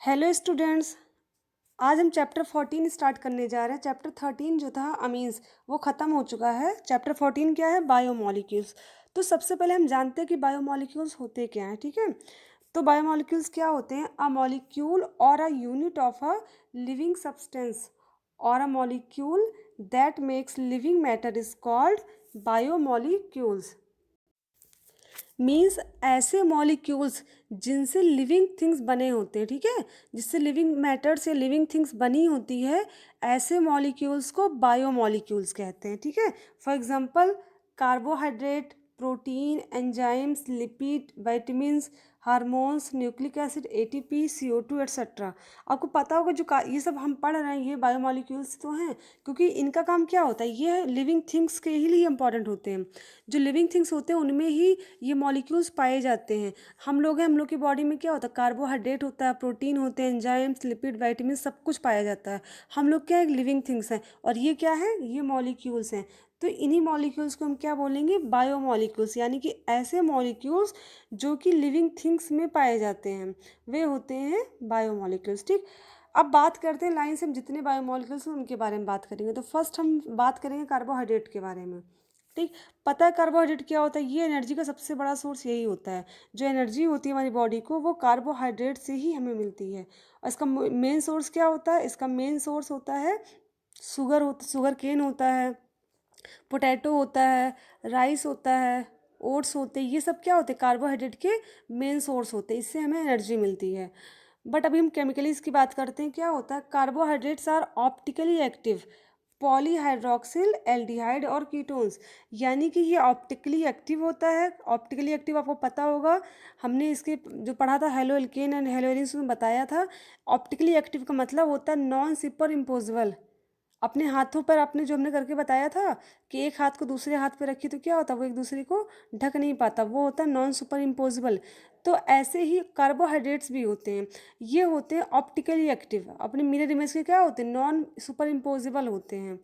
Hello students. आज हम chapter 14 start करने जा रहे हैं। चैप्टर 13 जो था अमीन्स वो ख़त्म हो चुका है। चैप्टर 14 क्या है? बायोमोलिक्यूल्स। तो सबसे पहले हम जानते हैं कि बायोमोलिक्यूल्स होते क्या हैं। ठीक है, तो बायोमोलिक्यूल्स क्या होते हैं? अ मॉलिक्यूल और a unit of a living substance और a molecule that makes living matter is called biomolecules. Means ऐसे मॉलिक्यूल्स जिनसे लिविंग थिंग्स बने होते हैं। ठीक है, जिससे लिविंग मैटर से लिविंग थिंग्स बनी होती है, ऐसे मॉलिक्यूल्स को बायोमॉलिक्यूल्स कहते हैं। ठीक है, for example carbohydrate, protein, enzymes, lipid, vitamins, hormones, nucleic acid, ATP, CO2 etcetera. आपको पता होगा जो ये सब हम पढ़ रहे हैं ये बायोमॉलिक्यूल्स तो हैं, क्योंकि इनका काम क्या होता है? ये लिविंग थिंग्स के ही लिए इंपॉर्टेंट होते हैं। जो लिविंग थिंग्स होते हैं उनमें ही ये मॉलिक्यूल्स पाए जाते हैं। हम लोग हैं, हम लोग की बॉडी में क्या होता है? कार्बोहाइड्रेट होता है, प्रोटीन होते हैं, एंजाइम्स, लिपिड, विटामिन, सब कुछ पाया जाता है। हम लोग क्या है? लिविंग थिंग्स हैं। और ये क्या है? ये मॉलिक्यूल्स हैं। तो इन्हीं मॉलिक्यूल्स को हम क्या बोलेंगे? बायोमॉलिक्यूल्स, यानी कि ऐसे मॉलिक्यूल्स जो कि लिविंग थिंग्स में पाए जाते हैं, वे होते हैं बायोमॉलिक्यूल्स। ठीक, अब बात करते हैं लाइन से हम जितने बायोमॉलिक्यूल्स हैं उनके बारे में बात करेंगे। तो फर्स्ट हम बात करेंगे कार्बोहाइड्रेट के बारे में। ठीक, पता है कार्बोहाइड्रेट क्या होता है? ये एनर्जी का सबसे बड़ा सोर्स यही होता है। जो एनर्जी होती है हमारी बॉडी को, वो कार्बोहाइड्रेट से ही हमें मिलती है। और इसका मेन सोर्स क्या होता है? इसका मेन सोर्स होता है शुगर केन होता है, पोटैटो होता है, राइस होता है, ओट्स होते हैं। ये सब क्या होते हैं? कार्बोहाइड्रेट के मेन सोर्स होते हैं। इससे हमें एनर्जी मिलती है। बट अभी हम केमिकली इसकी बात करते हैं। क्या होता है? Carbohydrates are optically active polyhydroxyl aldehyde और कीटोन्स, यानी कि ये ऑप्टिकली एक्टिव होता है। ऑप्टिकली एक्टिव आपको पता होगा, हमने इसके जो पढ़ा था halo alkane and hello arenes में बताया था। ऑप्टिकली एक्टिव का मतलब होता है नॉन सुपर इम्पोजिबल। अपने हाथों पर आपने जो हमने करके बताया था कि एक हाथ को दूसरे हाथ पे रखी तो क्या होता है? वो एक दूसरे को ढक नहीं पाता, वो होता है नॉन सुपर इम्पोजिबल। तो ऐसे ही कार्बोहाइड्रेट्स भी होते हैं। ये होते हैं ऑप्टिकली एक्टिव, अपने मिरर इमेज के क्या होते हैं? नॉन सुपर इम्पोजिबल होते हैं।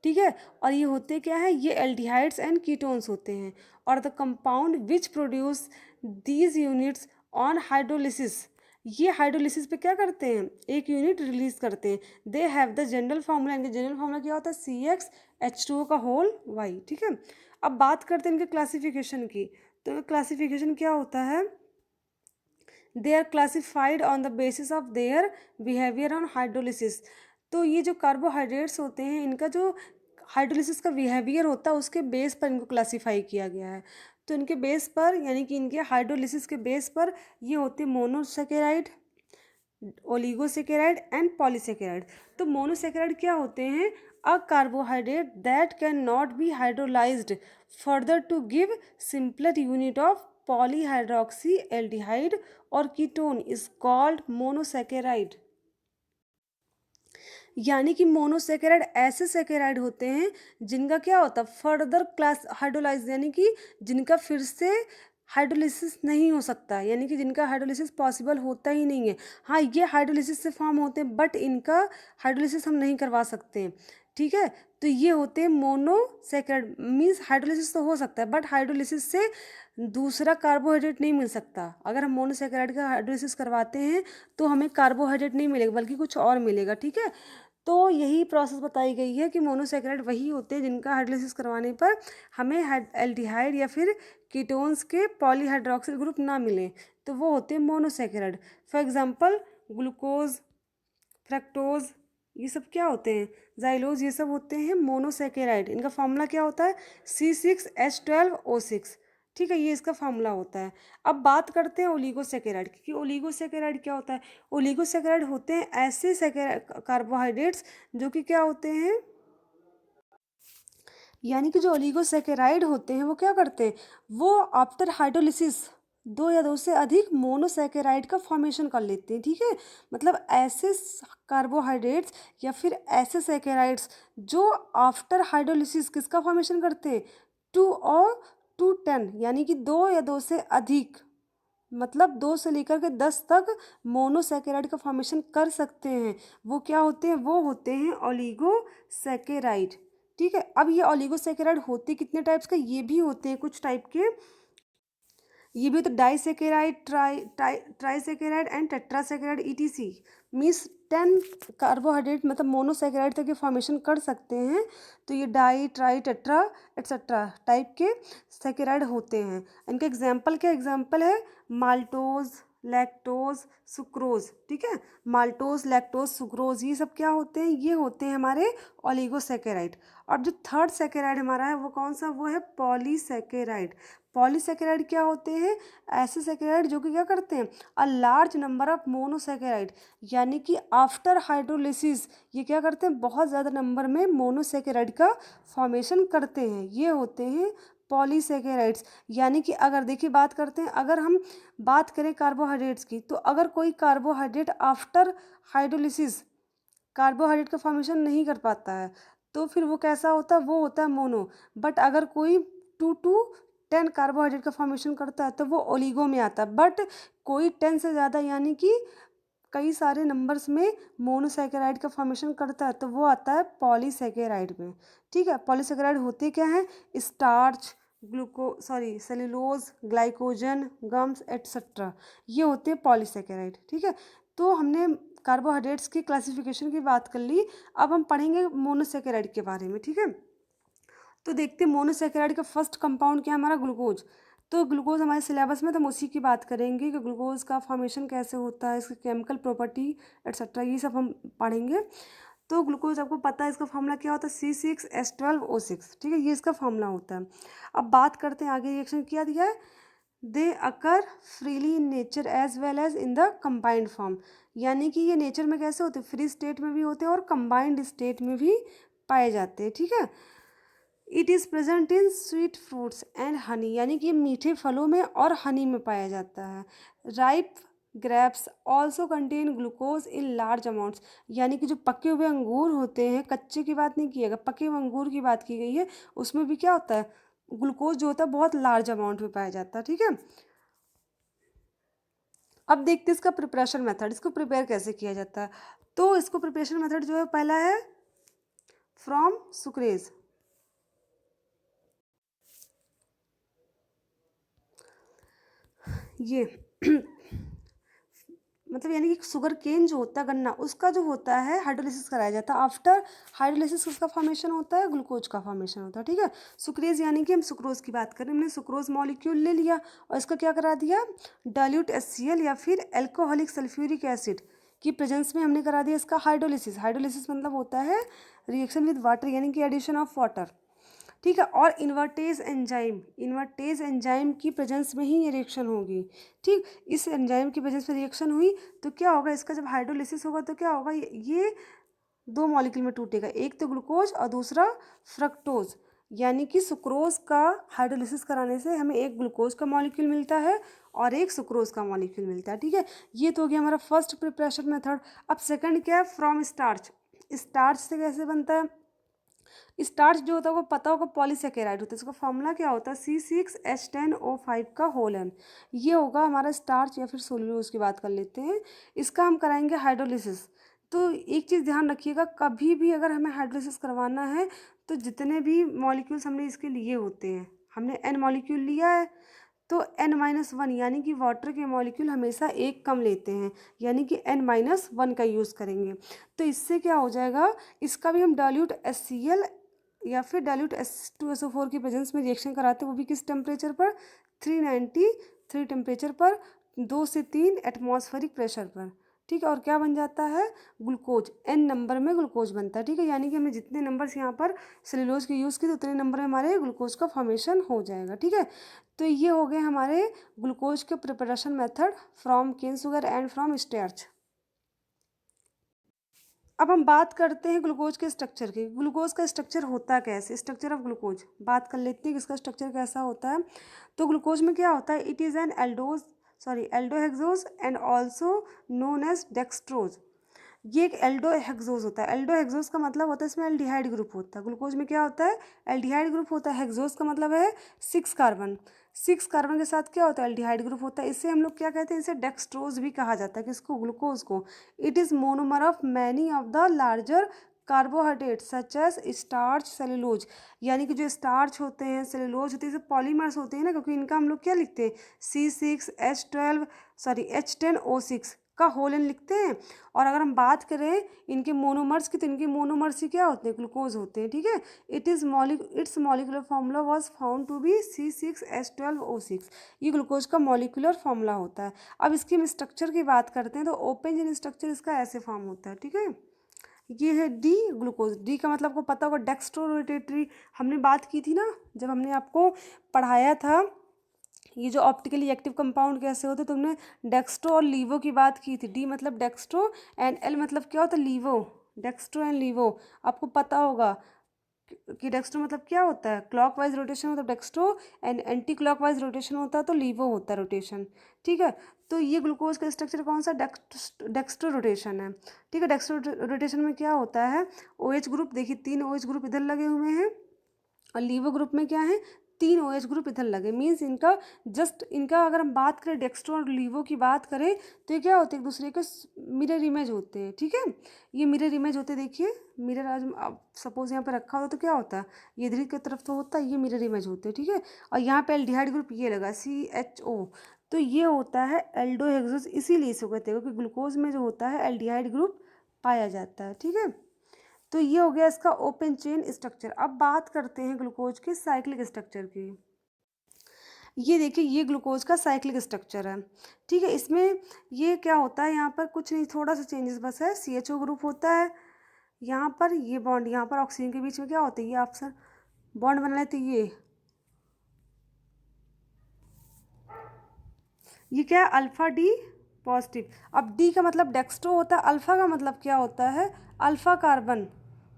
ठीक है, और ये होते क्या है? ये एल्डिहाइड्स एंड कीटोन्स होते हैं। और the compound which produce these units on hydrolysis, ये हाइड्रोलिसिस पे क्या करते हैं? एक यूनिट रिलीज करते हैं। They have the general formula, इनके जनरल फार्मूला क्या होता है? CxH2O का होल वाई। ठीक है, अब बात करते हैं इनके क्लासिफिकेशन की। तो क्लासिफिकेशन क्या होता है? They are classified on the basis of their behaviour on hydrolysis. तो ये जो कार्बोहाइड्रेट्स होते हैं, इनका जो हाइड्रोलिसिस का बिहेवियर होता है उसके बेस पर इनको क्लासिफाई किया गया है। तो इनके बेस पर, यानी कि इनके हाइड्रोलिसिस के बेस पर ये होते हैं मोनोसेकेराइड, ओलिगोसेकेराइड एंड पॉलीसेकेराइड। तो मोनोसेकेराइड क्या होते हैं? A carbohydrate that can not be hydrolysed further to give simpler unit of polyhydroxy aldehyde और कीटोन इज कॉल्ड मोनोसेकेराइड। यानी कि मोनोसेकेराइड ऐसे सेकेराइड होते हैं जिनका क्या होता है? फर्दर क्लास हाइड्रोलाइज, यानी कि जिनका फिर से हाइड्रोलिसिस नहीं हो सकता, यानी कि जिनका हाइड्रोलिसिस पॉसिबल होता ही नहीं है। हाँ, ये हाइड्रोलिसिस से फॉर्म होते हैं बट इनका हाइड्रोलिसिस हम नहीं करवा सकते हैं। ठीक है, तो ये होते हैं मोनोसेकेराइड। मीन्स हाइड्रोलिसिस तो हो सकता है बट हाइड्रोलिसिस से दूसरा कार्बोहाइड्रेट नहीं मिल सकता। अगर हम मोनोसेकेराइड का हाइड्रोलिसिस करवाते हैं तो हमें कार्बोहाइड्रेट नहीं मिलेगा बल्कि कुछ और मिलेगा। ठीक है, तो यही प्रोसेस बताई गई है कि मोनोसेकेराइड वही होते हैं जिनका हाइड्रोलिसिस करवाने पर हमें एल्डिहाइड या फिर कीटोन्स के पॉलीहाइड्रोक्सिल ग्रुप ना मिले, तो वो होते हैं monosaccharide. For example glucose, fructose, ये सब क्या होते हैं? जाइलोज, ये सब होते हैं मोनोसेकेराइड। इनका फॉर्मूला क्या होता है? C6H12O6। ठीक है, ये इसका फॉर्मूला होता है। अब बात करते हैं ओलिगोसेकेराइड की। ओलिगोसेकेराइड क्या होता है? ओलिगोसेकेराइड होते हैं ऐसे कार्बोहाइड्रेट्स जो कि क्या होते हैं, यानी कि जो ओलिगोसेकेराइड होते हैं वो क्या करते हैं? वो आफ्टर हाइड्रोलिसिस दो या दो से अधिक मोनोसेकेराइड का फॉर्मेशन कर लेते हैं। ठीक है, मतलब ऐसे कार्बोहाइड्रेट्स या फिर ऐसे सेकेराइड्स जो आफ्टर हाइड्रोलिसिस किसका फॉर्मेशन करते हैं? 2 और 2 10, यानी कि दो या दो से अधिक, मतलब 2 से लेकर के 10 तक मोनोसेकेराइड का फॉर्मेशन कर सकते हैं। वो क्या होते हैं? वो होते हैं ओलिगोसेकेराइड। ठीक है, अब ये ओलिगोसेकेराइड होते कितने टाइप्स का? ये भी होते हैं कुछ टाइप के ये भी तो disaccharide, trisaccharide and tetrasaccharide ETC means 10 carbohydrate मतलब मोनोसेकेराइड तक के फॉर्मेशन कर सकते हैं। तो ये di, tri, tetra etcetera type के सेकेराइड होते हैं। इनका एग्जाम्पल क्या एग्जाम्पल है? Maltose, lactose, sucrose. ठीक है, माल्टोज, लैक्टोज, सुक्रोज ये सब क्या होते हैं? ये होते हैं हमारे ओलिगोसेकेराइड। और जो थर्ड सेकेराइड हमारा है वो कौन सा? वो है पॉलीसेकेराइड। पॉलीसेकेराइड क्या होते हैं? ऐसे सेकेराइड जो कि क्या करते हैं? A large number of monosaccharide, यानी कि आफ्टर हाइड्रोलिसिस ये क्या करते हैं? बहुत ज़्यादा नंबर में मोनोसेकेराइड का फॉर्मेशन करते हैं। ये होते हैं पॉलीसेकेराइड्स। यानी कि अगर देखिए बात करते हैं, अगर हम बात करें कार्बोहाइड्रेट्स की, तो अगर कोई कार्बोहाइड्रेट आफ्टर हाइड्रोलिसिस कार्बोहाइड्रेट का फॉर्मेशन नहीं कर पाता है तो फिर वो कैसा होता है? वो होता है मोनो। बट अगर कोई 2 to 10 कार्बोहाइड्रेट का फॉर्मेशन करता है तो वो ओलिगो में आता है। बट कोई 10 से ज़्यादा यानी कि कई सारे नंबर्स में मोनोसेकेराइड का फॉर्मेशन करता है तो वो आता है पॉलीसेकेराइड में। ठीक है, पॉलीसेकेराइड होते क्या हैं? Starch, cellulose, glycogen, gums etcetera, ये होते हैं पॉलीसेकेराइड। ठीक है, तो हमने कार्बोहाइड्रेट्स की क्लासिफिकेशन की बात कर ली। अब हम पढ़ेंगे मोनोसेकेराइड के बारे में। ठीक है, तो देखते हैं मोनोसेकेराइड का फर्स्ट कंपाउंड क्या है? हमारा ग्लूकोज। तो ग्लूकोज हमारे सिलेबस में तो हम उसी की बात करेंगे कि ग्लूकोज का फॉर्मेशन कैसे होता है, इसकी केमिकल प्रॉपर्टी एटसेट्रा, ये सब हम पढ़ेंगे। तो ग्लूकोज आपको पता है इसका फॉर्मूला क्या होता है? C6H12O6। ठीक है, ये इसका फॉर्मूला होता है। अब बात करते हैं आगे, रिएक्शन क्या दिया है? They occur freely in nature as well as in the combined form, यानी कि ये नेचर में कैसे होते हैं? फ्री स्टेट में भी होते हैं और कंबाइंड स्टेट में भी पाए जाते हैं। ठीक है, it is present in sweet fruits and honey, यानी कि ये मीठे फलों में और हनी में पाया जाता है। Ripe grapes also contain glucose in large amounts, यानी कि जो पके हुए अंगूर होते हैं, कच्चे की बात नहीं की है, पके हुए अंगूर की बात की गई है, उसमें भी क्या होता है? ग्लूकोज जो होता है बहुत लार्ज अमाउंट में पाया जाता है। ठीक है, अब देखते हैं इसका प्रिपरेशन मेथड, इसको प्रिपेयर कैसे किया जाता है। तो इसको प्रिपरेशन मेथड जो है पहला है फ्रॉम सुक्रेज। ये मतलब यानी कि शुगर केन जो होता है, गन्ना, उसका जो होता है हाइड्रोलिसिस कराया जाता है। आफ्टर हाइड्रोलिसिस उसका फॉर्मेशन होता है, ग्लूकोज का फॉर्मेशन होता है। ठीक है, सुक्रेज यानी कि हम सुक्रोज की बात करें, हमने सुक्रोज मॉलिक्यूल ले लिया और इसका क्या करा दिया? डाइल्यूट HCl या फिर एल्कोहलिक सल्फ्यूरिक एसिड की प्रेजेंस में हमने करा दिया इसका हाइड्रोलिसिस। हाइड्रोलिसिस मतलब होता है रिएक्शन विद वाटर, यानी कि एडिशन ऑफ वाटर। ठीक है, और इन्वर्टेज एंजाइम की प्रेजेंस में ही ये रिएक्शन होगी। ठीक, इस एंजाइम की प्रेजेंस में रिएक्शन हुई तो क्या होगा? इसका जब हाइड्रोलिसिस होगा तो क्या होगा? ये दो मॉलिक्यूल में टूटेगा, एक तो ग्लूकोज और दूसरा फ्रक्टोज, यानी कि सुक्रोज का हाइड्रोलिसिस कराने से हमें एक ग्लूकोज का मॉलिक्यूल मिलता है और एक सुक्रोज का मॉलिक्यूल मिलता है। ठीक है, ये तो हो गया हमारा फर्स्ट प्रिपरेशन मेथड। अब सेकंड क्या है? From starch. स्टार्च से कैसे बनता है? स्टार्च जो होता है वो पता होगा पॉलीसेकेराइड होता है। इसका फॉर्मूला क्या होता है? C6H10O5 का होल एन। ये होगा हमारा स्टार्च या फिर सेलुलोज की बात कर लेते हैं। इसका हम कराएंगे हाइड्रोलिसिस। तो एक चीज़ ध्यान रखिएगा, कभी भी अगर हमें हाइड्रोलिसिस करवाना है तो जितने भी मॉलिक्यूल्स हमने इसके लिए होते हैं, हमने N मॉलिक्यूल लिया है तो N-1 यानी कि वाटर के मॉलिक्यूल हमेशा एक कम लेते हैं, यानी कि N-1 का यूज़ करेंगे। तो इससे क्या हो जाएगा? इसका भी हम डाइल्यूट HCl या फिर डाइल्यूट H2SO4 की प्रेजेंस में रिएक्शन कराते हैं, वो भी किस टेम्परेचर पर? 393 टेम्परेचर पर, 2 से 3 एटमॉस्फेरिक प्रेशर पर। ठीक है, और क्या बन जाता है? ग्लूकोज। N नंबर में ग्लूकोज बनता है। ठीक है, यानी कि हमने जितने नंबर्स यहाँ पर सेलुलोज के यूज़ किए उतने नंबर में हमारे ग्लूकोज का फॉर्मेशन हो जाएगा। ठीक है, तो ये हो गए हमारे ग्लूकोज के preparation method from cane sugar and from starch. अब हम बात करते हैं ग्लूकोज के स्ट्रक्चर की। ग्लूकोज का स्ट्रक्चर होता कैसे? स्ट्रक्चर ऑफ ग्लूकोज बात कर लेते हैं कि इसका स्ट्रक्चर कैसा होता है। तो ग्लूकोज में क्या होता है? It is an aldohexose and also known as dextrose. ये एक एल्डोहेक्सोज होता है। एल्डोहेक्सोज का मतलब होता है इसमें एल्डिहाइड ग्रुप होता है। ग्लूकोज में क्या होता है? एल्डिहाइड ग्रुप होता है। हेक्सोज का मतलब है 6 कार्बन। 6 कार्बन के साथ क्या होता है? एल्डिहाइड ग्रुप होता है। इससे हम लोग क्या कहते हैं? इसे डेक्सट्रोज भी कहा जाता है। किसको? ग्लूकोज को। It is monomer of many of the larger carbohydrate such as starch, cellulose, यानी कि जो स्टार्च होते हैं, सेलुलोज होते हैं, सब पॉलीमर्स होते हैं ना, क्योंकि इनका हम लोग क्या लिखते हैं H10O6 का होल एन लिखते हैं। और अगर हम बात करें इनके मोनोमर्स की, तो इनके मोनोमर्स ही क्या होते हैं, ग्लूकोज होते हैं, ठीक है। Its molecular formula was found to be C6H12O6, ये ग्लूकोज का मॉलिक्यूलर फार्मूला होता है। अब इसकी हम स्ट्रक्चर की बात करते हैं, तो ओपन चेन स्ट्रक्चर इसका ऐसे फॉर्म होता है, ठीक है। ये है डी ग्लूकोज, डी का मतलब को पता होगा डेक्स्ट्रो रोटेटरी, हमने बात की थी ना जब हमने आपको पढ़ाया था ये जो ऑप्टिकली एक्टिव कंपाउंड कैसे होते, तुमने डेक्स्ट्रो और लीवो की बात की थी। डी मतलब डेक्स्ट्रो एंड एल मतलब क्या होता है, लीवो, डेक्स्ट्रो एंड लीवो। आपको पता होगा कि डेक्स्ट्रो मतलब क्या होता है, क्लॉकवाइज रोटेशन होता है dextro, and anti clockwise rotation होता है तो लीवो होता है रोटेशन, ठीक है। तो ये ग्लूकोज का स्ट्रक्चर कौन सा, डेक्स्ट्रो रोटेशन है, ठीक है। डेक्स्ट्रो रोटेशन में क्या होता है, OH ग्रुप, देखिए 3 OH ग्रुप इधर लगे हुए हैं, और लीवो ग्रुप में क्या है, 3 OH ग्रुप इधर लगे, मीन्स इनका अगर हम बात करें डेक्स्ट्रो और लीवो की बात करें, तो ये क्या होते हैं, एक दूसरे के मिरर इमेज होते हैं, ठीक है। ये मिरर इमेज होते हैं, देखिए मिरर आज सपोज यहाँ पे रखा होता तो क्या होता है, ये इधर की तरफ तो होता है, ये मिरर इमेज होते हैं, ठीक है। और यहाँ पे एल्डिहाइड ग्रुप ये लगा CHO, तो ये होता है एल्डोहेक्सोस, इसीलिए इसे कहते हैं क्योंकि ग्लूकोज में जो होता है एल्डिहाइड ग्रुप पाया जाता है, ठीक है। तो ये हो गया इसका ओपन चेन स्ट्रक्चर। अब बात करते हैं ग्लूकोज के साइक्लिक स्ट्रक्चर की। ये देखिए ये ग्लूकोज का साइक्लिक स्ट्रक्चर है, ठीक है। इसमें ये क्या होता है, यहाँ पर कुछ नहीं, थोड़ा सा चेंजेस बस है। CHO ग्रुप होता है, यहाँ पर ये बॉन्ड, यहाँ पर ऑक्सीजन के बीच में क्या होता है, ये ऑप्शन बॉन्ड बना लेते, ये क्या है, अल्फा डी पॉजिटिव। अब डी का मतलब डेक्स्ट्रो होता है, अल्फा का मतलब क्या होता है, अल्फा कार्बन,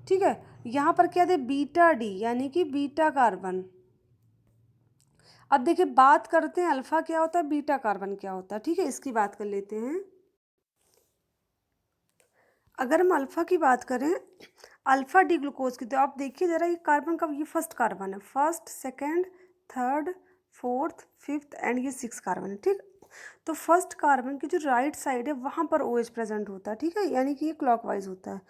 ठीक है। यहाँ पर क्या दे, बीटा डी, यानी कि बीटा कार्बन। अब देखिए बात करते हैं अल्फा क्या होता है, बीटा कार्बन क्या होता है, ठीक है, इसकी बात कर लेते हैं। अगर हम अल्फा की बात करें, अल्फा डी ग्लूकोज की, तो आप देखिए जरा, ये कार्बन का, ये फर्स्ट कार्बन है, first, second, third, fourth, fifth and ये 6 कार्बन है, ठीक। तो फर्स्ट कार्बन की जो राइट साइड है वहाँ पर OH प्रेजेंट होता है, ठीक है, यानी कि ये क्लॉकवाइज होता है।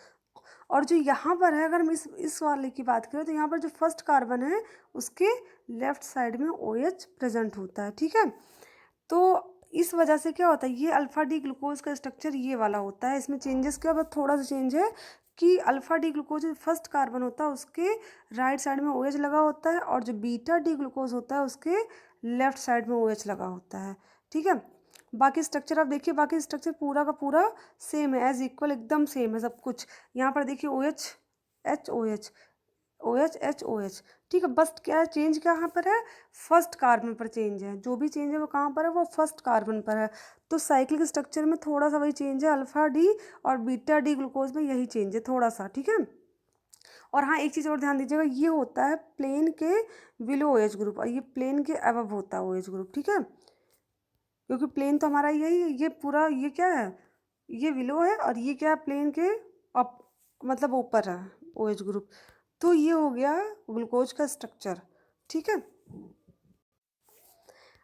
और जो यहाँ पर है, अगर हम इस वाले की बात करें, तो यहाँ पर जो फर्स्ट कार्बन है उसके लेफ्ट साइड में OH प्रेजेंट होता है, ठीक है। तो इस वजह से क्या होता है, ये अल्फा डी ग्लूकोज का स्ट्रक्चर ये वाला होता है। इसमें चेंजेस क्या, बस थोड़ा सा चेंज है कि अल्फा डी ग्लूकोज जो फर्स्ट कार्बन होता है उसके राइट साइड में OH लगा होता है, और जो बीटा डी ग्लूकोज होता है उसके लेफ्ट साइड में OH लगा होता है, ठीक है। बाकी स्ट्रक्चर आप देखिए, बाकी स्ट्रक्चर पूरा का पूरा सेम है, एज इक्वल, एकदम सेम है सब कुछ। यहाँ पर देखिए OH HOH OH HOH, ठीक है। बस क्या है, चेंज कहाँ पर है, फर्स्ट कार्बन पर चेंज है, जो भी चेंज है वो कहाँ पर है, वो फर्स्ट कार्बन पर है। तो साइक्लिक स्ट्रक्चर में थोड़ा सा वही चेंज है, अल्फा डी और बीटा डी ग्लूकोज में यही चेंज है थोड़ा सा, ठीक है। और हाँ एक चीज़ और ध्यान दीजिएगा, ये होता है प्लेन के बिलो OH ग्रुप, और ये प्लेन के अबव होता है OH ग्रुप, ठीक है। क्योंकि प्लेन तो हमारा यही है, ये पूरा, ये क्या है, ये बिलो है, और ये क्या है, प्लेन के अप, मतलब ऊपर है OH ग्रुप। तो ये हो गया ग्लूकोज का स्ट्रक्चर, ठीक है।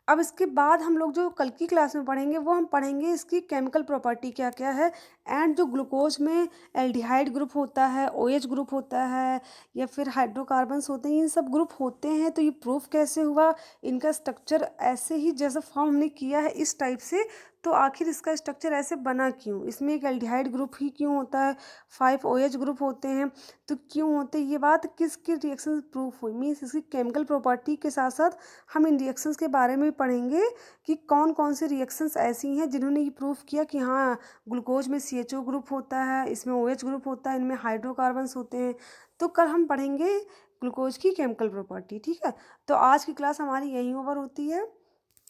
अब इसके बाद हम लोग जो कल की क्लास में पढ़ेंगे वो हम पढ़ेंगे इसकी केमिकल प्रॉपर्टी क्या क्या है, एंड जो ग्लूकोज में एल्डिहाइड ग्रुप होता है, OH ग्रुप होता है, या फिर हाइड्रोकार्बन्स होते हैं, ये सब ग्रुप होते हैं, तो ये प्रूफ कैसे हुआ, इनका स्ट्रक्चर ऐसे ही जैसा फॉर्म हमने किया है इस टाइप से, तो आखिर इसका स्ट्रक्चर ऐसे बना क्यों, इसमें एक एल्डिहाइड ग्रुप ही क्यों होता है, 5 OH ग्रुप होते हैं, तो क्यों होते, ये बात किसके रिएक्शन प्रूफ हुई, मीन्स इसकी केमिकल प्रॉपर्टी के साथ साथ हम इन रिएक्शंस के बारे में पढ़ेंगे कि कौन कौन से रिएक्शंस ऐसी हैं जिन्होंने ये प्रूफ किया कि हाँ ग्लूकोज में CHO ग्रुप होता है, इसमें OH ग्रुप होता है, इनमें हाइड्रोकार्बन्स होते हैं। तो कल हम पढ़ेंगे ग्लूकोज की केमिकल प्रॉपर्टी, ठीक है। तो आज की क्लास हमारी यहीं ओवर होती है।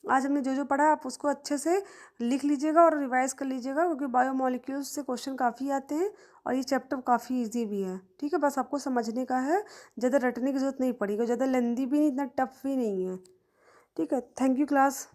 आज हमने जो जो पढ़ा आप उसको अच्छे से लिख लीजिएगा और रिवाइज कर लीजिएगा, क्योंकि बायोमोलिक्यूल्स से क्वेश्चन काफ़ी आते हैं और ये चैप्टर काफ़ी इजी भी है, ठीक है। बस आपको समझने का है, ज़्यादा रटने की जरूरत नहीं पड़ेगी, ज़्यादा लेंदी भी नहीं, इतना टफ भी नहीं है, ठीक है। Thank you class.